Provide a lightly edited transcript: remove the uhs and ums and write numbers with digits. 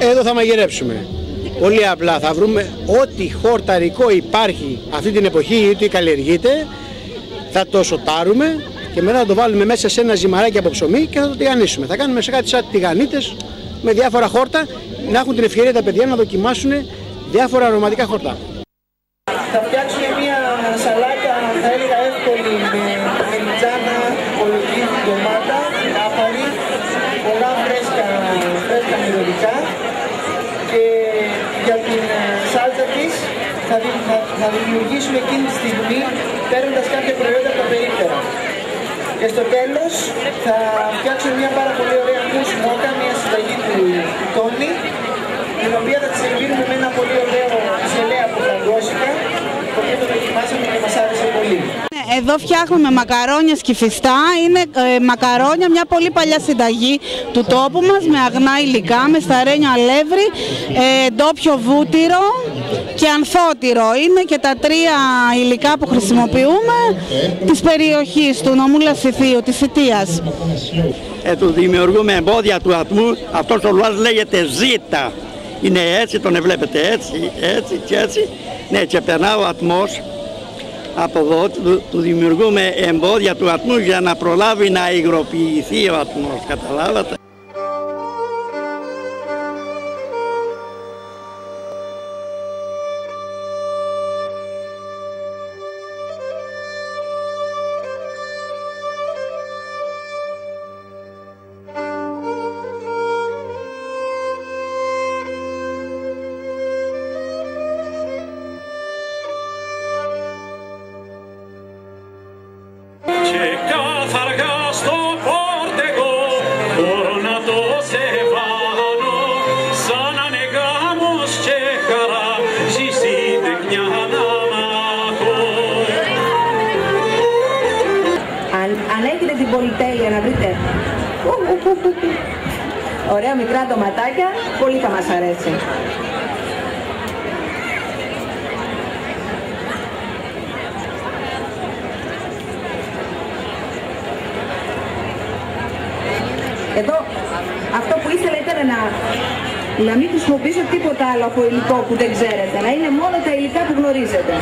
Εδώ θα μαγειρέψουμε. Πολύ απλά θα βρούμε ό,τι χορταρικό υπάρχει αυτή την εποχή, ό,τι καλλιεργείται, θα το σοτάρουμε και μετά θα το βάλουμε μέσα σε ένα ζυμαράκι από ψωμί και θα το τηγανίσουμε. Θα κάνουμε σε κάτι σαν τηγανίτες με διάφορα χόρτα, να έχουν την ευκαιρία τα παιδιά να δοκιμάσουν διάφορα αρωματικά χορτά. Θα φτιάξουμε μια σαλάτα, θα έλεγα εύκολη, με μελιτζάνα, κολοκύθι, ντομάτα, άπαρη, πολλά φρέσκα μυρωδικά, και για την σάλτσα της θα δημιουργήσουμε εκείνη τη στιγμή παίρνοντας κάποια προϊόντα από τα περίπτερα. Και στο τέλος θα φτιάξουμε μια πάρα πολύ ωραία μους μόκα, μια συνταγή του Τόνι, την οποία θα τη σερβίρουμε με ένα πολύ ωραίο ζελέ από φραγκόσικα, το οποίο το δοκιμάσαμε και μας άρεσε πολύ. Εδώ φτιάχνουμε μακαρόνια σκυφιστά, είναι μακαρόνια, μια πολύ παλιά συνταγή του τόπου μας, με αγνά υλικά, με σταρένιο αλεύρι, ντόπιο βούτυρο και ανθότυρο. Είναι και τα τρία υλικά που χρησιμοποιούμε της περιοχής του νομού Λασιθίου, της Ιτίας. Του δημιουργούμε εμπόδια του ατμού, αυτός ο λουάς λέγεται ζήτα. Είναι έτσι, τον βλέπετε έτσι, έτσι και έτσι. Ναι, και περνά ο ατμός. Από εδώ του δημιουργούμε εμπόδια του ατμού για να προλάβει να υγροποιηθεί ο ατμός, καταλάβατε. Και καθαργά στο πόρτεγο μπορώ να το σεβάνω, σαν να είναι γάμος και χαρά στην τεχνιά να μάθω. Αν έχετε την πολυτέλεια να βρείτε ωραία μικρά ντοματάκια, πολύ θα μας αρέσει. Εδώ αυτό που ήθελα ήταν να μην χρησιμοποιήσω τίποτα άλλο από υλικό που δεν ξέρετε, να είναι μόνο τα υλικά που γνωρίζετε.